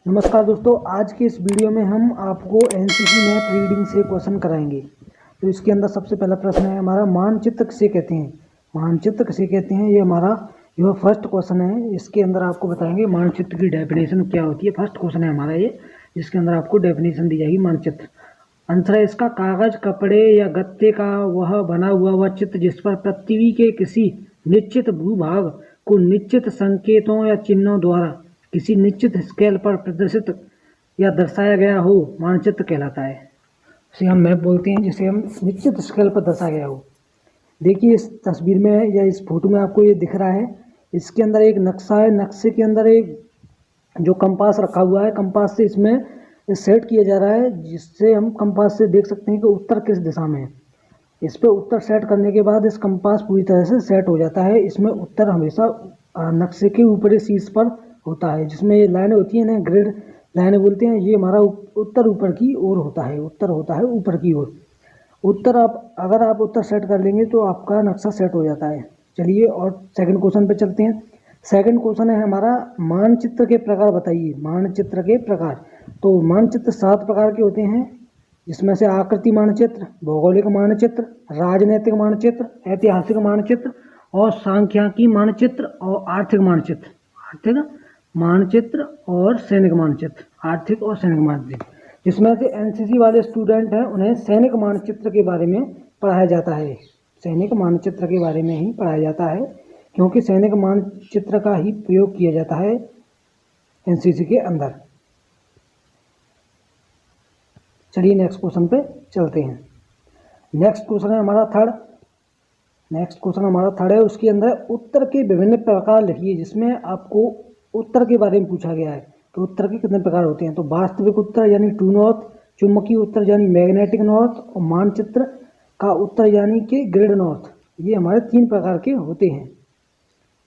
नमस्कार दोस्तों, आज के इस वीडियो में हम आपको एनसीसी मैप रीडिंग से क्वेश्चन कराएंगे। तो इसके अंदर सबसे पहला प्रश्न है हमारा, मानचित्र किसे कहते हैं। मानचित्र किसे कहते हैं, ये हमारा जो फर्स्ट क्वेश्चन है। इसके अंदर आपको बताएंगे मानचित्र की डेफिनेशन क्या होती है। फर्स्ट क्वेश्चन है हमारा ये, जिसके अंदर आपको डेफिनेशन दी जाएगी मानचित्र। आंसर है इसका, कागज, कपड़े या गत्ते का वह बना हुआ वह चित्र जिस पर पृथ्वी के किसी निश्चित भूभाग को निश्चित संकेतों या चिन्हों द्वारा किसी निश्चित स्केल पर प्रदर्शित या दर्शाया गया हो, मानचित्र कहलाता है। इसे हम मैप बोलते हैं, जिसे हम निश्चित स्केल पर दर्शाया गया हो। देखिए इस तस्वीर में या इस फोटो में आपको ये दिख रहा है, इसके अंदर एक नक्शा है। नक्शे के अंदर एक जो कंपास रखा हुआ है, कंपास से इसमें सेट किया जा रहा है, जिससे हम कंपास से देख सकते हैं कि उत्तर किस दिशा में है। इस पे उत्तर सेट करने के बाद इस कंपास पूरी तरह से सेट हो जाता है। इसमें उत्तर हमेशा नक्शे के ऊपरी शीर्ष पर होता है, जिसमें ये लाइनें होती हैं ना, ग्रिड लाइनें बोलते हैं। ये हमारा उत्तर ऊपर की ओर होता है, उत्तर होता है ऊपर की ओर। उत्तर अगर आप उत्तर सेट कर लेंगे तो आपका नक्शा सेट हो जाता है। चलिए और सेकंड क्वेश्चन पे चलते हैं। सेकंड क्वेश्चन है हमारा, मानचित्र के प्रकार बताइए। मानचित्र के प्रकार, तो मानचित्र 7 प्रकार के होते हैं, जिसमें से आकृति मानचित्र, भौगोलिक मानचित्र, राजनैतिक मानचित्र, ऐतिहासिक मानचित्र और सांख्यिकी मानचित्र और आर्थिक मानचित्र। आर्थिक मानचित्र और सैनिक मानचित्र, आर्थिक और सैनिक मानचित्र। जिसमें से एनसीसी वाले स्टूडेंट हैं उन्हें सैनिक मानचित्र के बारे में पढ़ाया जाता है। सैनिक मानचित्र के बारे में ही पढ़ाया जाता है, क्योंकि सैनिक मानचित्र का ही प्रयोग किया जाता है एनसीसी के अंदर। चलिए नेक्स्ट क्वेश्चन पे चलते हैं। नेक्स्ट क्वेश्चन है हमारा थर्ड। नेक्स्ट क्वेश्चन हमारा थर्ड है, उसके अंदर उत्तर के विभिन्न प्रकार लिखिए। जिसमें आपको उत्तर के बारे में पूछा गया है कि उत्तर के कितने प्रकार होते हैं। तो वास्तविक उत्तर यानी ट्रू नॉर्थ, चुंबकीय उत्तर यानी मैग्नेटिक नॉर्थ, और मानचित्र का उत्तर यानी कि ग्रिड नॉर्थ। ये हमारे 3 प्रकार के होते हैं।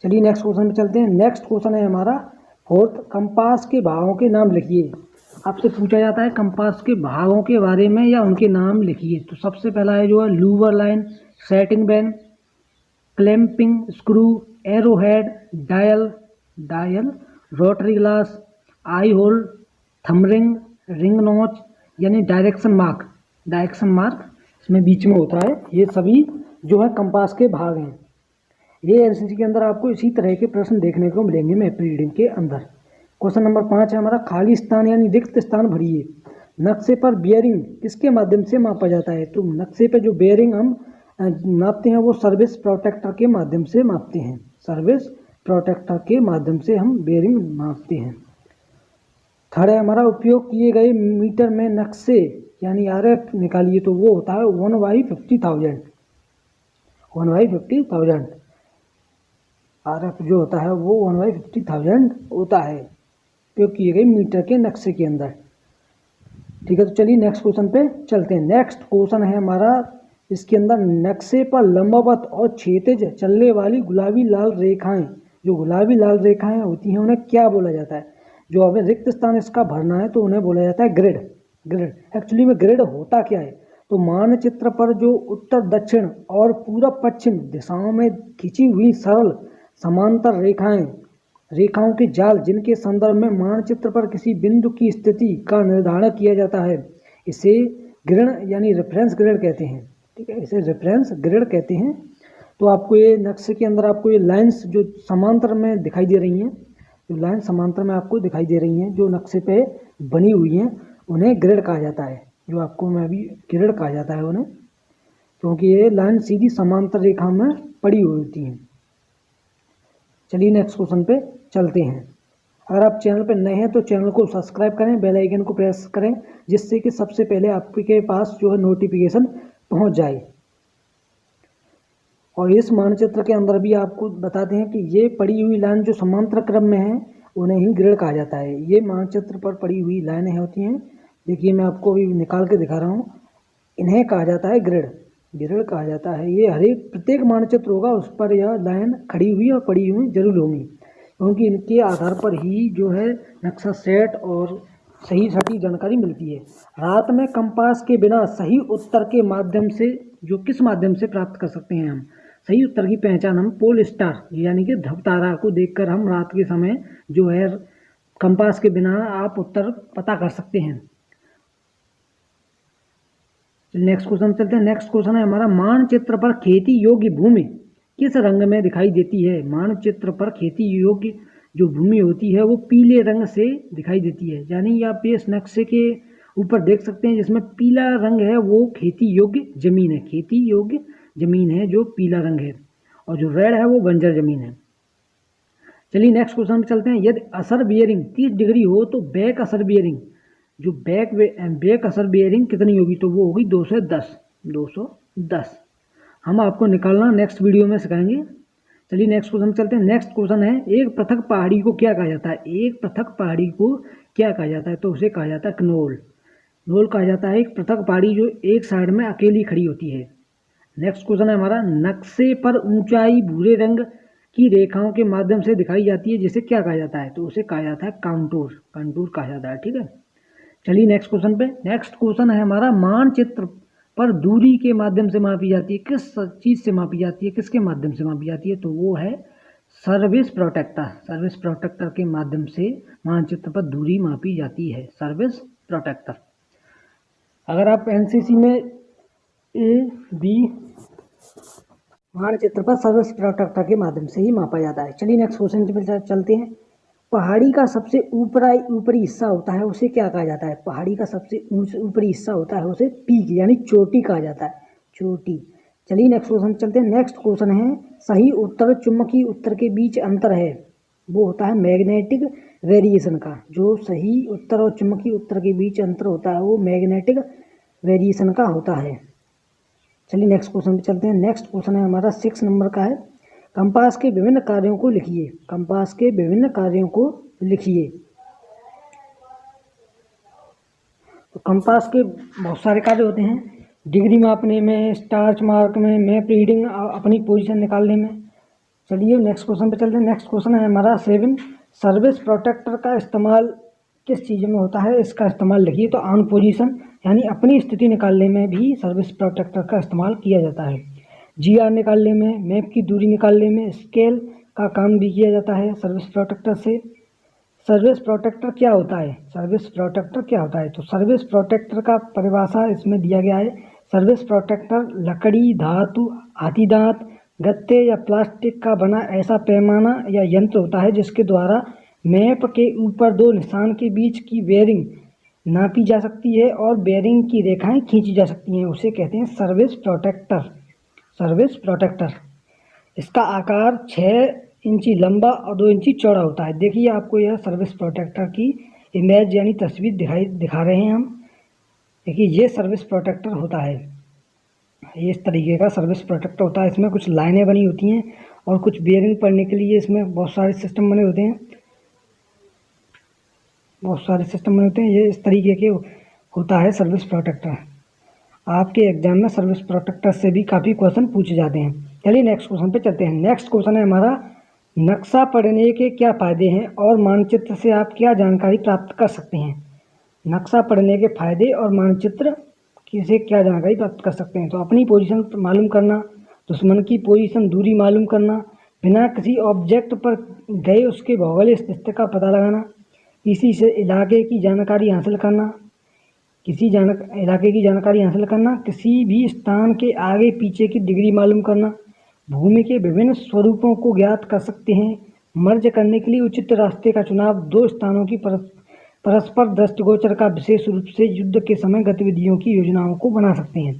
चलिए नेक्स्ट क्वेश्चन में चलते हैं। नेक्स्ट क्वेश्चन है हमारा फोर्थ, कंपास के भागों के नाम लिखिए। आपसे पूछा जाता है कंपास के भागों के बारे में या उनके नाम लिखिए। तो सबसे पहला है जो है लूवर line, setting vane, clamping screw, arrow head, dial, rotary glass, eye hole, thumb ring, ring notch यानी डायरेक्शन मार्क इसमें बीच में होता है। ये सभी जो है कंपास के भाग हैं। ये एनसीसी के अंदर आपको इसी तरह के प्रश्न देखने को मिलेंगे मैप रीडिंग के अंदर। क्वेश्चन नंबर 5 है हमारा, खाली स्थान यानी रिक्त स्थान भरिए। नक्शे पर बेयरिंग किसके माध्यम से मापा जाता है। तो नक्शे पर जो बेयरिंग हम नापते हैं वो सर्विस प्रोटेक्टर के माध्यम से मापते हैं। सर्विस प्रोटेक्टर के माध्यम से हम बेयरिंग मापते हैं। थर्ड है हमारा, उपयोग किए गए मीटर में नक्शे यानी आरएफ निकालिए। तो वो होता है 1/50,000। 1/50,000 आरएफ जो होता है वो 1/50,000 होता है, उपयोग किए गए मीटर के नक्शे के अंदर। ठीक है, तो चलिए नेक्स्ट क्वेश्चन पे चलते हैं। नेक्स्ट क्वेश्चन है हमारा, इसके अंदर नक्शे पर लंबवत और क्षैतिज चलने वाली गुलाबी लाल रेखाएं, जो गुलाबी लाल रेखाएं होती हैं उन्हें क्या बोला जाता है। जो हमें रिक्त स्थान इसका भरना है तो उन्हें बोला जाता है ग्रिड। एक्चुअली में ग्रिड होता क्या है, तो मानचित्र पर जो उत्तर दक्षिण और पूरब पश्चिम दिशाओं में खिंची हुई सरल समांतर रेखाओं के जाल, जिनके संदर्भ में मानचित्र पर किसी बिंदु की स्थिति का निर्धारण किया जाता है, इसे ग्रिड यानी रेफरेंस ग्रिड कहते हैं। ठीक है, इसे रेफरेंस ग्रिड कहते हैं। तो आपको ये नक्शे के अंदर आपको ये लाइंस जो समांतर में दिखाई दे रही हैं, जो लाइन समांतर में आपको दिखाई दे रही हैं, जो नक्शे पे बनी हुई हैं, उन्हें ग्रिड कहा जाता है। जो आपको मैं अभी ग्रिड कहा जाता है उन्हें, क्योंकि ये लाइन सीधी समांतर रेखा में पड़ी हुई होती हैं। चलिए नेक्स्ट क्वेश्चन पे चलते हैं। अगर आप चैनल पर नए हैं तो चैनल को सब्सक्राइब करें, बेल आइकन को प्रेस करें, जिससे कि सबसे पहले आपके पास जो है नोटिफिकेशन पहुंच जाए। और इस मानचित्र के अंदर भी आपको बताते हैं कि ये पड़ी हुई लाइन जो समांतर क्रम में है उन्हें ही ग्रिड कहा जाता है। ये मानचित्र पर पड़ी हुई लाइनें होती हैं, देखिए मैं आपको अभी निकाल के दिखा रहा हूँ, इन्हें कहा जाता है ग्रिड कहा जाता है। ये हर एक प्रत्येक मानचित्र होगा उस पर यह लाइन खड़ी हुई और पड़ी हुई जरूर होंगी, क्योंकि इनके आधार पर ही जो है नक्शा सेट और सही सटीक जानकारी मिलती है। रात में कंपास के बिना सही उत्तर के माध्यम से, जो किस माध्यम से प्राप्त कर सकते हैं हम सही उत्तर की पहचान, हम पोल स्टार यानी कि ध्रुव तारा को देखकर हम रात के समय जो है कंपास के बिना आप उत्तर पता कर सकते हैं। नेक्स्ट क्वेश्चन चलते हैं। नेक्स्ट क्वेश्चन है हमारा, मानचित्र पर खेती योग्य भूमि किस रंग में दिखाई देती है? मानचित्र पर खेती योग्य जो भूमि होती है वो पीले रंग से दिखाई देती है। यानी आप इस नक्शे के ऊपर देख सकते हैं जिसमें पीला रंग है वो खेती योग्य जमीन है। खेती योग्य जमीन है जो पीला रंग है, और जो रेड है वो बंजर जमीन है। चलिए नेक्स्ट क्वेश्चन पे चलते हैं। यदि असर बियरिंग 30 डिग्री हो तो बैक असर बियरिंग जो बैक असर बियरिंग कितनी होगी? तो वो होगी 210। हम आपको निकालना नेक्स्ट वीडियो में सिखाएंगे। चलिए नेक्स्ट क्वेश्चन चलते हैं। नेक्स्ट क्वेश्चन है, एक पृथक पहाड़ी को क्या कहा जाता है? एक पृथक पहाड़ी को क्या कहा जाता है? तो उसे कहा जाता है कनोल। नोल कहा जाता है एक पृथक पहाड़ी जो एक साइड में अकेली खड़ी होती है। नेक्स्ट क्वेश्चन है हमारा, नक्शे पर ऊंचाई भूरे रंग की रेखाओं के माध्यम से दिखाई जाती है जिसे क्या कहा जाता है? तो उसे कहा जाता है काउंटूर। कंटूर कहा जाता है, ठीक है। चलिए नेक्स्ट क्वेश्चन पे। नेक्स्ट क्वेश्चन है हमारा, मानचित्र पर दूरी के माध्यम से मापी जाती है। किस चीज़ से मापी जाती है? किसके माध्यम से मापी जाती है? तो वो है सर्विस प्रोटेक्टर। सर्विस प्रोटेक्टर के माध्यम से मानचित्र पर दूरी मापी जाती है, सर्विस प्रोटेक्टर। अगर आप एनसीसी में A-B मानचित्र पर सर्विस प्रोटेक्टर के माध्यम से ही मापा जाता है। चलिए नेक्स्ट क्वेश्चन पे चलते हैं। पहाड़ी का सबसे ऊपरी हिस्सा होता है उसे क्या कहा जाता है? पहाड़ी का सबसे ऊपरी हिस्सा होता है उसे पीक यानी चोटी कहा जाता है, चोटी। चलिए नेक्स्ट क्वेश्चन चलते हैं। नेक्स्ट क्वेश्चन है, सही उत्तर चुंबकीय उत्तर के बीच अंतर है वो होता है मैग्नेटिक वेरिएशन का। जो सही उत्तर और चुंबकीय उत्तर के बीच अंतर होता है वो मैग्नेटिक वेरिएशन का होता है। चलिए नेक्स्ट क्वेश्चन पे चलते हैं। नेक्स्ट क्वेश्चन है हमारा 6 नंबर का है, कंपास के विभिन्न कार्यों को लिखिए। कंपास के विभिन्न कार्यों को लिखिए। तो कंपास के बहुत सारे कार्य होते हैं, डिग्री मापने में, स्टार्च मार्क में, मैप रीडिंग, अपनी पोजीशन निकालने में। चलिए नेक्स्ट क्वेश्चन पे चलते हैं। नेक्स्ट क्वेश्चन है हमारा 7, सर्विस प्रोटेक्टर का इस्तेमाल किस चीज़ में होता है? इसका इस्तेमाल लिखिए। तो ऑन पोजीशन यानी अपनी स्थिति निकालने में भी सर्विस प्रोटेक्टर का इस्तेमाल किया जाता है। GR निकालने में, मैप की दूरी निकालने में, स्केल का काम भी किया जाता है सर्विस प्रोटेक्टर से। सर्विस प्रोटेक्टर क्या होता है? सर्विस प्रोटेक्टर क्या होता है? तो सर्विस प्रोटेक्टर का परिभाषा इसमें दिया गया है। सर्विस प्रोटेक्टर लकड़ी, धातु, हाथी दांत, गत्ते या प्लास्टिक का बना ऐसा पैमाना या यंत्र होता है जिसके द्वारा मैप के ऊपर 2 निशान के बीच की बेयरिंग नापी जा सकती है और बेयरिंग की रेखाएं खींची जा सकती हैं। उसे कहते हैं सर्विस प्रोटेक्टर। Service protector. इसका आकार 6 इंची लंबा और 2 इंची चौड़ा होता है। देखिए आपको यह सर्विस प्रोटेक्टर की इमेज यानी तस्वीर दिखा रहे हैं हम। देखिए ये सर्विस प्रोटेक्टर होता है, ये इस तरीके का सर्विस प्रोटेक्टर होता है। इसमें कुछ लाइनें बनी होती हैं और कुछ बेयरिंग पड़ने के लिए इसमें बहुत सारे सिस्टम बने होते हैं, ये इस तरीके के होता है सर्विस प्रोटेक्टर। आपके एग्जाम में सर्विस प्रोटेक्टर से भी काफ़ी क्वेश्चन पूछे जाते हैं। चलिए नेक्स्ट क्वेश्चन पे चलते हैं। नेक्स्ट क्वेश्चन है हमारा, नक्शा पढ़ने के क्या फ़ायदे हैं और मानचित्र से आप क्या जानकारी प्राप्त कर सकते हैं? नक्शा पढ़ने के फ़ायदे और मानचित्र से क्या जानकारी प्राप्त कर सकते हैं? तो अपनी पोजीशन मालूम करना, दुश्मन की पोजीशन दूरी मालूम करना, बिना किसी ऑब्जेक्ट पर गए उसके भौगोलिक स्थिति का पता लगाना, किसी से इलाके की जानकारी हासिल करना, किसी भी स्थान के आगे पीछे की डिग्री मालूम करना, भूमि के विभिन्न स्वरूपों को ज्ञात कर सकते हैं, मर्ज करने के लिए उचित रास्ते का चुनाव, 2 स्थानों की परस्पर दृष्टिगोचर का विशेष रूप से युद्ध के समय गतिविधियों की योजनाओं को बना सकते हैं।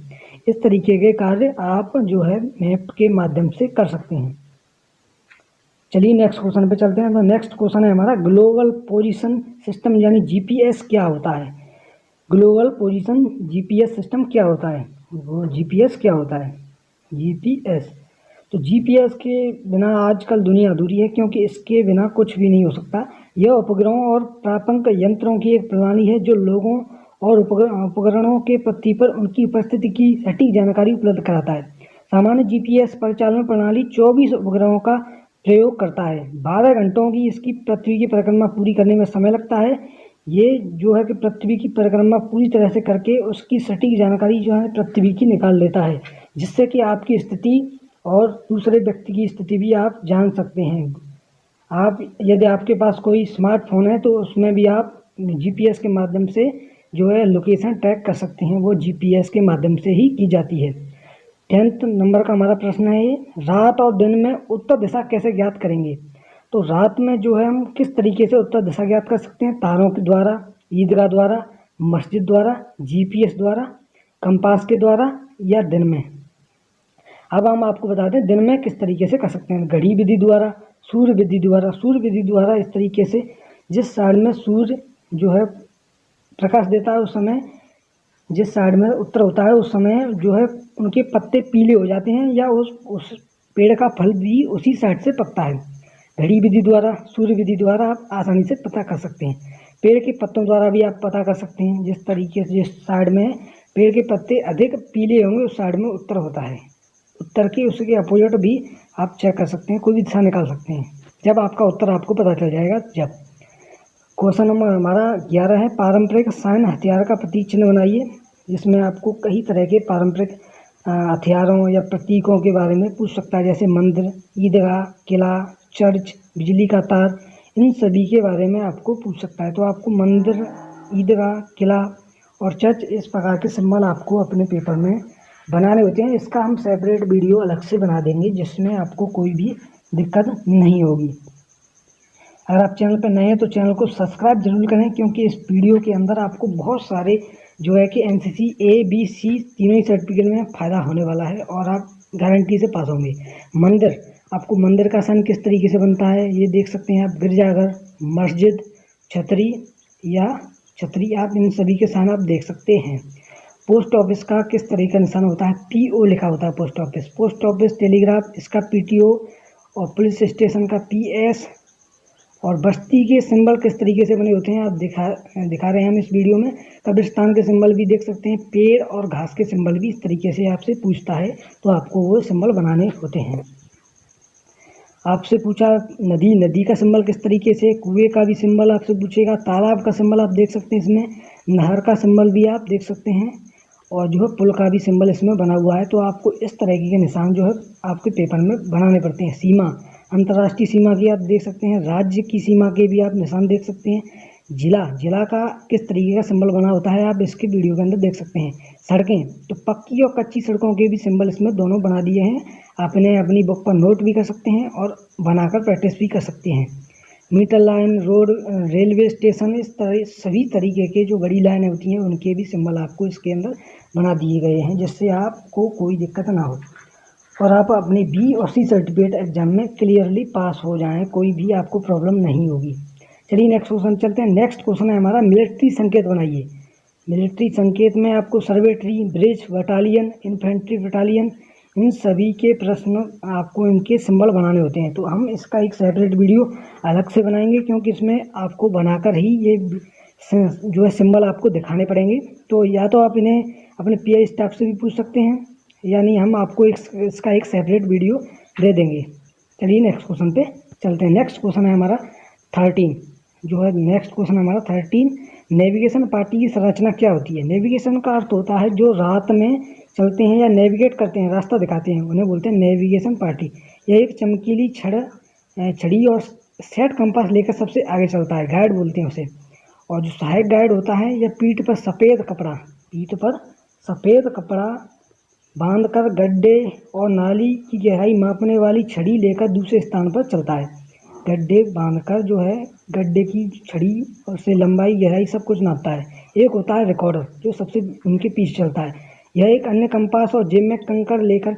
इस तरीके के कार्य आप जो है मैप के माध्यम से कर सकते हैं। चलिए नेक्स्ट क्वेश्चन पे चलते हैं। तो नेक्स्ट क्वेश्चन है हमारा, ग्लोबल पोजीशन सिस्टम यानी GPS क्या होता है? ग्लोबल पोजीशन GPS सिस्टम क्या होता है? वो GPS क्या होता है? GPS। तो GPS के बिना आजकल दुनिया अधूरी है, क्योंकि इसके बिना कुछ भी नहीं हो सकता। यह उपग्रहों और प्रापंक यंत्रों की एक प्रणाली है जो लोगों और उपकरणों के पृथ्वी पर उनकी उपस्थिति की सटीक जानकारी उपलब्ध कराता है। सामान्य GPS परिचालन प्रणाली 24 उपग्रहों का प्रयोग करता है। 12 घंटों की इसकी पृथ्वी की परिक्रमा पूरी करने में समय लगता है। ये जो है कि पृथ्वी की परिक्रमा पूरी तरह से करके उसकी सटीक जानकारी जो है पृथ्वी की निकाल लेता है, जिससे कि आपकी स्थिति और दूसरे व्यक्ति की स्थिति भी आप जान सकते हैं। आप यदि आपके पास कोई स्मार्टफोन है तो उसमें भी आप जीपीएस के माध्यम से जो है लोकेशन ट्रैक कर सकते हैं, वो जीपीएस के माध्यम से ही की जाती है। 10th नंबर का हमारा प्रश्न है ये, रात और दिन में उत्तर दिशा कैसे ज्ञात करेंगे। तो रात में जो है हम किस तरीके से उत्तर दिशा ज्ञात कर सकते हैं, तारों के द्वारा, ईदगाह द्वारा, मस्जिद द्वारा, जीपीएस द्वारा, कंपास के द्वारा या दिन में। अब हम आपको बता दें दिन में किस तरीके से कर सकते हैं, घड़ी विधि द्वारा, सूर्य विधि द्वारा। सूर्य विधि द्वारा इस तरीके से जिस साइड में सूर्य जो है प्रकाश देता है उस समय, जिस साइड में उत्तर होता है उस समय जो है उनके पत्ते पीले हो जाते हैं या उस पेड़ का फल भी उसी साइड से पकता है। घड़ी विधि द्वारा, सूर्य विधि द्वारा आप आसानी से पता कर सकते हैं। पेड़ के पत्तों द्वारा भी आप पता कर सकते हैं, जिस तरीके से जिस साइड में पेड़ के पत्ते अधिक पीले होंगे उस साइड में उत्तर होता है। उत्तर की उसके अपोजिट भी आप चेक कर सकते हैं, कोई भी दिशा निकाल सकते हैं जब आपका उत्तर आपको पता चल जाएगा। जब क्वेश्चन नंबर हमारा 11 है, पारंपरिक सैन्य हथियार का प्रतीक चिन्ह बनाइए। जिसमें आपको कई तरह के पारंपरिक हथियारों या प्रतीकों के बारे में पूछ सकता है, जैसे मंदिर, ईदगाह, किला, चर्च, बिजली का तार, इन सभी के बारे में आपको पूछ सकता है। तो आपको मंदिर, ईदगाह, किला और चर्च इस प्रकार के सिंबल आपको अपने पेपर में बनाने होते हैं। इसका हम सेपरेट वीडियो अलग से बना देंगे जिसमें आपको कोई भी दिक्कत नहीं होगी। अगर आप चैनल पर नए हैं तो चैनल को सब्सक्राइब जरूर करें, क्योंकि इस वीडियो के अंदर आपको बहुत सारे जो है कि एनसीसी ए बी सी तीनों ही सर्टिफिकेट में फ़ायदा होने वाला है और आप गारंटी से पास होंगे। मंदिर, आपको मंदिर का सन किस तरीके से बनता है ये देख सकते हैं आप। गिरजाघर, मस्जिद, छतरी या छतरी, आप इन सभी के सन आप देख सकते हैं। पोस्ट ऑफिस का किस तरह का निशान होता है, पीओ लिखा होता है post office. Post office telegraph, इसका पीटीओ, और पुलिस स्टेशन का पीएस। और बस्ती के सिंबल किस तरीके से बने होते हैं आप दिखा रहे हैं हम इस वीडियो में। कब्रिस्तान के सिंबल भी देख सकते हैं। पेड़ और घास के सिंबल भी इस तरीके से आपसे पूछता है तो आपको वो सिंबल बनाने होते हैं। आपसे पूछा नदी, नदी का सिंबल किस तरीके से, कुएं का भी सिंबल आपसे पूछेगा। तालाब का सिंबल आप देख सकते हैं इसमें, नहर का सिंबल भी आप देख सकते हैं, और जो है पुल का भी सिंबल इसमें बना हुआ है। तो आपको इस तरह के निशान जो है आपके पेपर में बनाने पड़ते हैं। सीमा, अंतर्राष्ट्रीय सीमा की आप देख सकते हैं, राज्य की सीमा के भी आप निशान देख सकते हैं। जिला, जिला का किस तरीके का सिंबल बना होता है आप इसके वीडियो के अंदर देख सकते हैं। सड़कें, तो पक्की और कच्ची सड़कों के भी सिंबल इसमें दोनों बना दिए हैं। आपने अपनी बुक पर नोट भी कर सकते हैं और बनाकर प्रैक्टिस भी कर सकते हैं। Metre line, road, railway station, इस तरह सभी तरीके के जो बड़ी लाइनें होती हैं उनके भी सिंबल आपको इसके अंदर बना दिए गए हैं, जिससे आपको कोई दिक्कत ना हो और आप अपनी बी और सी सर्टिफिकेट एग्जाम में क्लियरली पास हो जाएं, कोई भी आपको प्रॉब्लम नहीं होगी। चलिए नेक्स्ट क्वेश्चन चलते हैं। नेक्स्ट क्वेश्चन है हमारा, मिलिट्री संकेत बनाइए। मिलिट्री संकेत में आपको सर्वेट्री, ब्रिज, बटालियन, इन्फेंट्री बटालियन, इन सभी के प्रश्न आपको इनके सिंबल बनाने होते हैं। तो हम इसका एक सेपरेट वीडियो अलग से बनाएंगे, क्योंकि इसमें आपको बनाकर ही ये जो है सिंबल आपको दिखाने पड़ेंगे। तो या तो आप इन्हें अपने पीआई स्टाफ से भी पूछ सकते हैं, यानी हम आपको इसका एक सेपरेट वीडियो दे देंगे। चलिए नेक्स्ट क्वेश्चन पे चलते हैं। नेक्स्ट क्वेश्चन है हमारा 13, जो है नेक्स्ट क्वेश्चन हमारा 13, नेविगेशन पार्टी की संरचना क्या होती है। नेविगेशन का अर्थ होता है जो रात में चलते हैं या नेविगेट करते हैं, रास्ता दिखाते हैं, उन्हें बोलते हैं नेविगेशन पार्टी। यह एक चमकीली छड़ी और सेट कंपास लेकर सबसे आगे चलता है, गाइड बोलते हैं उसे। और जो सहायक गाइड होता है यह पीठ पर सफ़ेद कपड़ा बांधकर गड्ढे और नाली की गहराई मापने वाली छड़ी लेकर दूसरे स्थान पर चलता है। गड्ढे बांधकर जो है गड्ढे की छड़ी और से लंबाई, गहराई सब कुछ नापता है। एक होता है रिकॉर्डर जो सबसे उनके पीछे चलता है। यह एक अन्य कंपास और जेब में कंकड़ लेकर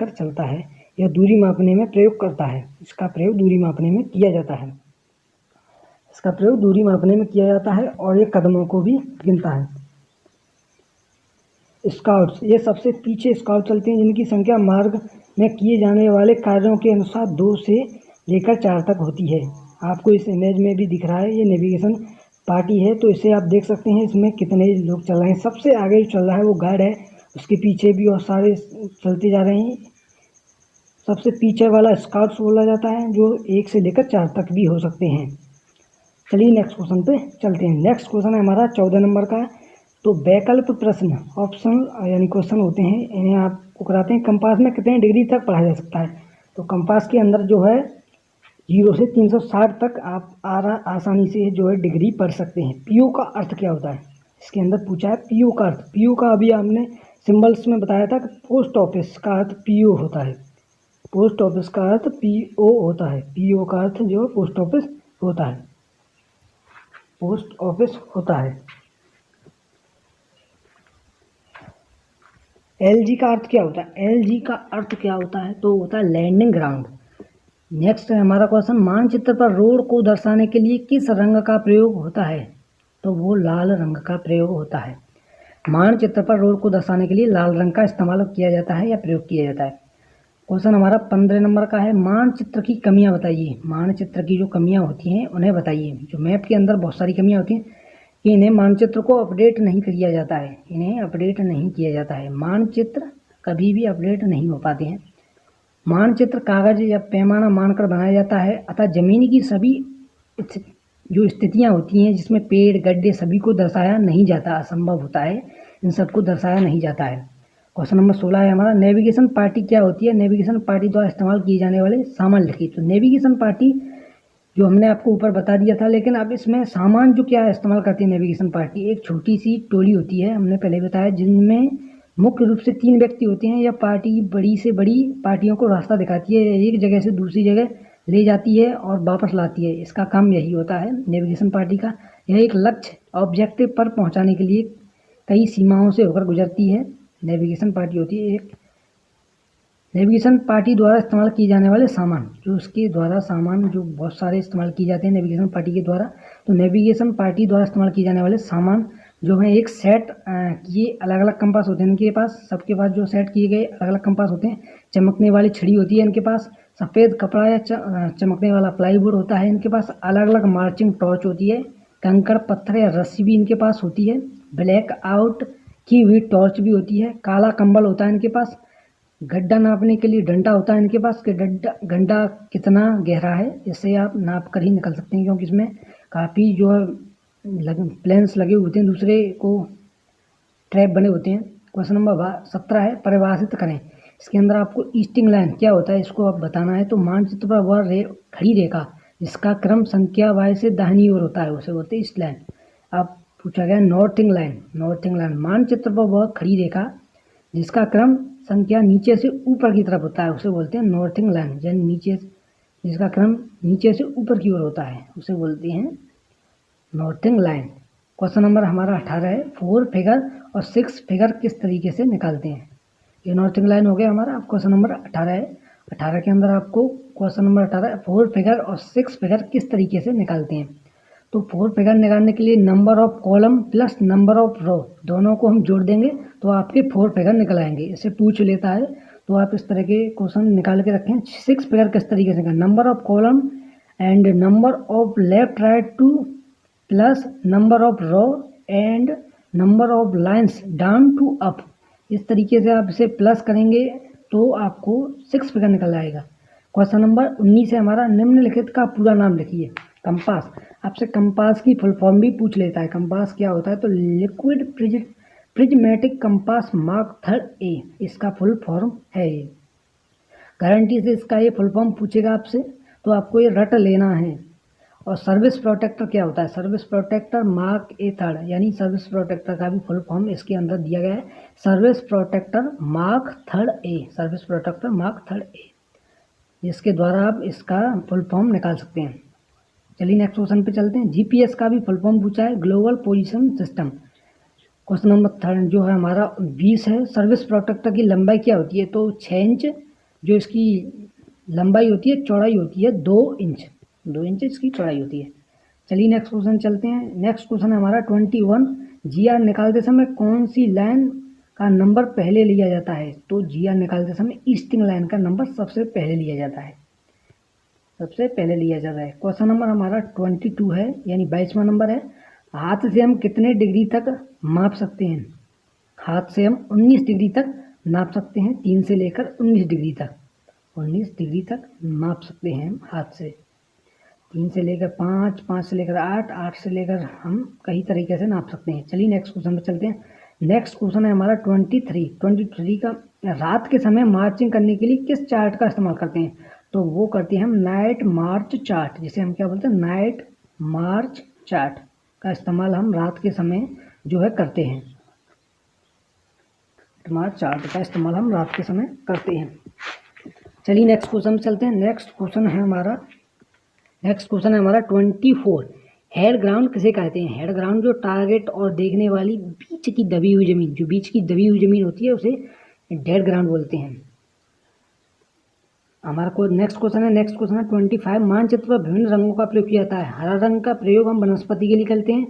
चलता है। यह दूरी मापने में प्रयोग करता है। इसका प्रयोग दूरी मापने में किया जाता है और ये कदमों को भी गिनता है। स्काउट्स, ये सबसे पीछे स्काउट चलते हैं, जिनकी संख्या मार्ग में किए जाने वाले कार्यों के अनुसार 2 से लेकर 4 तक होती है। आपको इस इमेज में भी दिख रहा है, ये नेविगेशन पार्टी है। तो इसे आप देख सकते हैं इसमें कितने लोग चल रहे हैं। सबसे आगे जो चल रहा है वो गाइड है, उसके पीछे भी और सारे चलते जा रहे हैं। सबसे पीछे वाला स्काउट्स बोला जाता है, जो 1 से लेकर 4 तक भी हो सकते हैं। चलिए नेक्स्ट क्वेश्चन पे चलते हैं। नेक्स्ट क्वेश्चन है हमारा 14 नंबर का। तो वैकल्प प्रश्न, ऑप्शन यानी क्वेश्चन होते हैं, इन्हें आपको कराते हैं। कंपास में कितने डिग्री तक पढ़ा जा सकता है। तो कंपास के अंदर जो है 0 से 360 तक आप आसानी से जो है डिग्री पढ़ सकते हैं। पीओ का अर्थ क्या होता है, इसके अंदर पूछा है पीओ का अर्थ। पीओ का अभी आपने सिंबल्स में बताया था कि पोस्ट ऑफिस का अर्थ पीओ होता है। पोस्ट ऑफिस का अर्थ पीओ होता है। पीओ का अर्थ जो पोस्ट ऑफिस होता है, पोस्ट ऑफिस होता है। एलजी का अर्थ क्या होता है, एलजी का अर्थ क्या होता है, तो होता है लैंडिंग ग्राउंड। नेक्स्ट है हमारा क्वेश्चन, मानचित्र पर रोड को दर्शाने के लिए किस रंग का प्रयोग होता है, तो वो लाल रंग का प्रयोग होता है। मानचित्र पर रोड को दर्शाने के लिए लाल रंग का इस्तेमाल किया जाता है या प्रयोग किया जाता है। क्वेश्चन हमारा 15 नंबर का है, मानचित्र की कमियां बताइए। मानचित्र की जो कमियां होती हैं उन्हें बताइए। जो मैप के अंदर बहुत सारी कमियां होती हैं कि इन्हें मानचित्र को अपडेट नहीं किया जाता है, इन्हें अपडेट नहीं किया जाता है। मानचित्र कभी भी अपडेट नहीं हो पाते हैं। मानचित्र कागज या पैमाना मानकर बनाया जाता है, अतः जमीन की सभी जो स्थितियां होती हैं जिसमें पेड़ गड्ढे सभी को दर्शाया नहीं जाता, असंभव होता है, इन सबको दर्शाया नहीं जाता है। क्वेश्चन नंबर 16 है हमारा, नेविगेशन पार्टी क्या होती है। नेविगेशन पार्टी द्वारा इस्तेमाल किए जाने वाले सामान लिखिए। तो नेविगेशन पार्टी जो हमने आपको ऊपर बता दिया था, लेकिन अब इसमें सामान जो क्या इस्तेमाल करती है नेविगेशन पार्टी, एक छोटी सी टोली होती है, हमने पहले बताया, जिनमें मुख्य रूप से 3 व्यक्ति होते हैं। यह पार्टी बड़ी से बड़ी पार्टियों को रास्ता दिखाती है, एक जगह से दूसरी जगह ले जाती है और वापस लाती है। इसका काम यही होता है नेविगेशन पार्टी का। यह एक लक्ष्य ऑब्जेक्टिव पर पहुंचाने के लिए कई सीमाओं से होकर गुजरती है। नेविगेशन पार्टी होती है एक। नेविगेशन पार्टी द्वारा इस्तेमाल किए जाने वाले सामान, जो उसके द्वारा सामान जो बहुत सारे इस्तेमाल किए जाते हैं नेविगेशन पार्टी के द्वारा। तो नेविगेशन पार्टी द्वारा इस्तेमाल किए जाने वाले सामान जो है, एक सेट किए अलग अलग कंपास होते हैं इनके पास, सबके पास जो सेट किए गए अलग अलग कंपास होते हैं। चमकने वाली छड़ी होती है इनके पास, सफ़ेद कपड़ा या चमकने वाला प्लाईवुड होता है इनके पास, अलग अलग मार्चिंग टॉर्च होती है, कंकड़ पत्थर या रस्सी भी इनके पास होती है, ब्लैक आउट की हुई टॉर्च भी होती है, काला कंबल होता है इनके पास, गड्ढा नापने के लिए डंडा होता है इनके पास कि गड्ढा कितना गहरा है, इससे आप नाप कर ही निकल सकते हैं, क्योंकि इसमें काफ़ी जो है प्लेन्स लगे होते हैं, दूसरे को ट्रैप बने होते हैं। क्वेश्चन नंबर 17 है, परिभाषित करें। इसके अंदर आपको ईस्टिंग लाइन क्या होता है इसको आप बताना है। तो मानचित्र पर वह खड़ी रेखा जिसका क्रम संख्या वाई से दाहिनी ओर होता है उसे बोलते हैं ईस्ट लाइन। अब पूछा गया नॉर्थिंग लाइन। नॉर्थिंग लाइन मानचित्र पर वह खड़ी रेखा जिसका क्रम संख्या नीचे से ऊपर की तरफ होता है उसे बोलते हैं नॉर्थिंग लाइन। नीचे जिसका क्रम नीचे से ऊपर की ओर होता है उसे बोलते हैं नॉर्थिंग लाइन। क्वेश्चन नंबर हमारा 18 है, 4 फिगर और 6 फिगर किस तरीके से निकालते हैं। ये नॉर्थिंग लाइन हो गया हमारा। अब क्वेश्चन नंबर 18 है, 18 के अंदर आपको क्वेश्चन नंबर 18 4 फिगर और 6 फिगर किस तरीके से निकालते हैं। तो 4 फिगर निकालने के लिए number of column plus number of row दोनों को हम जोड़ देंगे तो आपके 4 फिगर निकल आएंगे। इसे पूछ लेता है तो आप इस तरह के क्वेश्चन निकाल के रखें। 6 फिगर किस तरीके से निकालें, number of column and number of left right to plus number of row and number of lines down to up. इस तरीके से आप इसे प्लस करेंगे तो आपको 6 फिगर निकल आएगा। क्वेश्चन नंबर 19 है हमारा, निम्नलिखित का पूरा नाम लिखिए। कंपास, आपसे कंपास की फुल फॉर्म भी पूछ लेता है। कंपास क्या होता है, तो लिक्विड प्रिज्मेटिक कंपास मार्क 3 इसका फुल फॉर्म है। ये गारंटी से इसका ये फुल फॉर्म पूछेगा आपसे तो आपको ये रट लेना है। और सर्विस प्रोटेक्टर क्या होता है, सर्विस प्रोटेक्टर मार्क 3 यानी सर्विस प्रोटेक्टर का भी फुल फॉर्म इसके अंदर दिया गया है, service protector mark 3 service protector mark 3 जिसके द्वारा आप इसका फुल फॉर्म निकाल सकते हैं। चलिए नेक्स्ट क्वेश्चन पे चलते हैं। जीपीएस का भी फुल फॉर्म पूछा है, global position system. Question number 3 जो है हमारा 20 है, सर्विस प्रोटेक्टर की लंबाई क्या होती है, तो 6 इंच जो इसकी लंबाई होती है, चौड़ाई होती है 2 इंच, 2 इंच इसकी चौड़ाई होती है। चलिए नेक्स्ट क्वेश्चन चलते हैं। नेक्स्ट क्वेश्चन है हमारा 21, जीआर निकालते समय कौन सी लाइन का नंबर पहले लिया जाता है, तो जीआर निकालते समय ईस्टिंग लाइन का नंबर सबसे पहले लिया जाता है, सबसे पहले लिया जाता है। क्वेश्चन नंबर हमारा 22 है यानी 22वां नंबर है, हाथ से हम कितने डिग्री तक माप सकते हैं। हाथ से हम 19 डिग्री तक नाप सकते हैं, 3 से लेकर 19 डिग्री तक, 19 डिग्री तक माप सकते हैं हम हाथ से। 3 से लेकर 5, 5 से लेकर 8, 8 से लेकर हम कई तरीके से नाप सकते हैं। चलिए नेक्स्ट क्वेश्चन पर चलते हैं। नेक्स्ट क्वेश्चन है हमारा 23 का, रात के समय मार्चिंग करने के लिए किस चार्ट का इस्तेमाल करते हैं, तो वो करते हैं हम नाइट मार्च चार्ट, जिसे हम क्या बोलते हैं, नाइट मार्च चार्ट का इस्तेमाल हम रात के समय जो है करते हैं। मार्च चार्ट का इस्तेमाल हम रात के समय करते हैं। चलिए नेक्स्ट क्वेश्चन चलते हैं। नेक्स्ट क्वेश्चन है हमारा 24। हेड ग्राउंड किसे कहते हैं? हेड ग्राउंड जो टारगेट और देखने वाली बीच की दबी हुई जमीन, जो बीच की दबी हुई जमीन होती है उसे डेड ग्राउंड बोलते हैं। हमारा नेक्स्ट क्वेश्चन है 25। मानचित्र पर विभिन्न रंगों का प्रयोग किया जाता है। हरा रंग का प्रयोग हम वनस्पति के लिए करते हैं,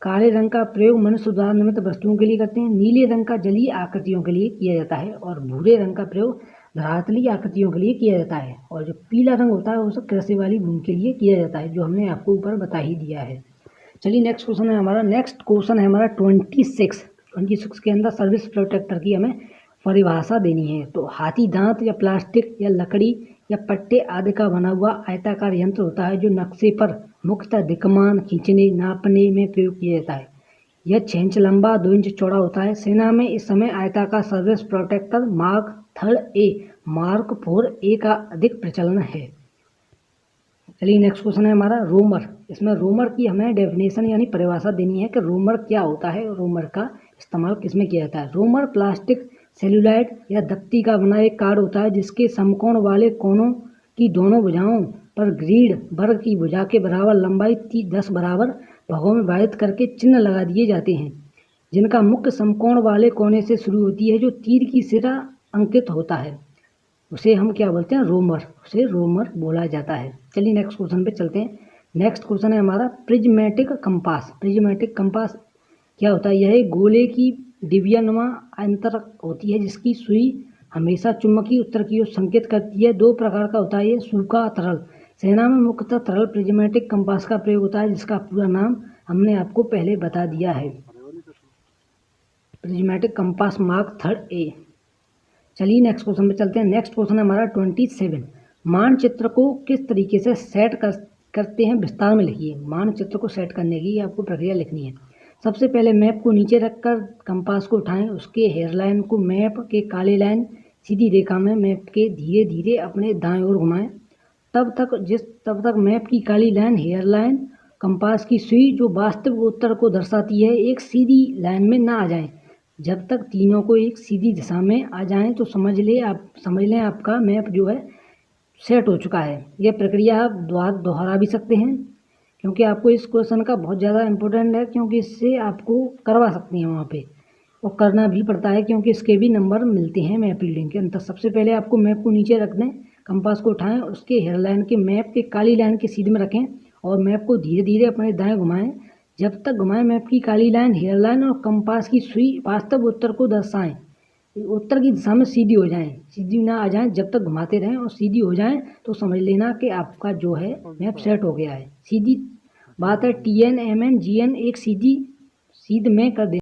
काले रंग का प्रयोग मनुष्य द्वारा निर्मित वस्तुओं के लिए करते हैं, नीले रंग का जलीय आकृतियों के लिए किया जाता है और भूरे रंग का प्रयोग धरातलीय आकृतियों के लिए किया जाता है, और जो पीला रंग होता है उसे कृषि वाली भूमि के लिए किया जाता है, जो हमने आपको ऊपर बता ही दिया है। चलिए नेक्स्ट क्वेश्चन है हमारा 26 के अंदर सर्विस प्रोटेक्टर की हमें परिभाषा देनी है। तो हाथी दांत या प्लास्टिक या लकड़ी या पट्टे आदि का बना हुआ आयताकार यंत्र होता है जो नक्शे पर मुख्यतः दिक्मान खींचने नापने में प्रयोग किया जाता है। यह 6 इंच लंबा 2 इंच चौड़ा होता है। सेना में इस समय आयताकार सर्विस प्रोटेक्टर मार्क 3 मार्क 4 का अधिक प्रचलन है। चलिए नेक्स्ट क्वेश्चन है हमारा रोमर। इसमें रोमर की हमें डेफिनेशन यानी परिभाषा देनी है कि रोमर क्या होता है, रोमर का इस्तेमाल किसमें किया जाता है। रोमर प्लास्टिक सेल्यूलाइड या दत्ती का बना एक कार्ड होता है जिसके समकोण वाले कोनों की दोनों भुजाओं पर ग्रीड वर्ग की भुजा के बराबर लंबाई 10 बराबर भागों में विभाजित करके चिन्ह लगा दिए जाते हैं, जिनका मुख्य समकोण वाले कोने से शुरू होती है जो तीर की सिरा अंकित होता है, उसे हम क्या बोलते हैं, रोमर, उसे रोमर बोला जाता है। चलिए नेक्स्ट क्वेश्चन पे चलते हैं। नेक्स्ट क्वेश्चन है हमारा प्रिज्मेटिक कंपास। प्रिज्मेटिक कंपास क्या होता है? यह एक गोले की डिबियानुमा अंतरक होती है जिसकी सुई हमेशा चुंबकीय उत्तर की ओर संकेत करती है। 2 प्रकार का होता है ये, सूखा तरल। सेना में मुख्यतः तरल प्रिज्मेटिक कंपास का प्रयोग होता है जिसका पूरा नाम हमने आपको पहले बता दिया है, प्रिज्मेटिक कंपास मार्क 3 चलिए नेक्स्ट क्वेश्चन पे चलते हैं। नेक्स्ट क्वेश्चन है हमारा 27। मानचित्र को किस तरीके से सेट करते हैं विस्तार में लिखिए। मानचित्र को सेट करने की आपको प्रक्रिया लिखनी है। सबसे पहले मैप को नीचे रखकर कंपास को उठाएं, उसके हेयरलाइन को मैप के काले लाइन सीधी रेखा में मैप के धीरे धीरे अपने दाएं ओर घुमाएं तब तक मैप की काली लाइन हेयरलाइन कंपास की सुई जो वास्तविक उत्तर को दर्शाती है एक सीधी लाइन में ना आ जाए। जब तक तीनों को एक सीधी दिशा में आ जाएं तो समझ लें आपका मैप जो है सेट हो चुका है। यह प्रक्रिया आप दोहरा भी सकते हैं क्योंकि आपको इस क्वेश्चन का बहुत ज़्यादा इम्पोर्टेंट है, क्योंकि इससे आपको करवा सकते हैं वहाँ पे, और करना भी पड़ता है क्योंकि इसके भी नंबर मिलते हैं मैप रीडिंग के अंदर। सबसे पहले आपको मैप को नीचे रख दें, कंपास को उठाएं, उसके हेयरलाइन के मैप के काली लाइन के सीधे में रखें और मैप को धीरे धीरे अपने दाएं घुमाएं। जब तक घुमाएं मैप की काली लाइन हेयरलाइन और कंपास की सुई वास्तव उत्तर को दर्शाएं, उत्तर की दिशा में सीधी हो जाएं, सीधी ना आ जाएं। जब तक घुमाते रहें और सीधी हो जाएं तो समझ लेना कि आपका जो है मैप सेट हो गया है। सीधी बात है, TN MN GN एक सीध में कर दे।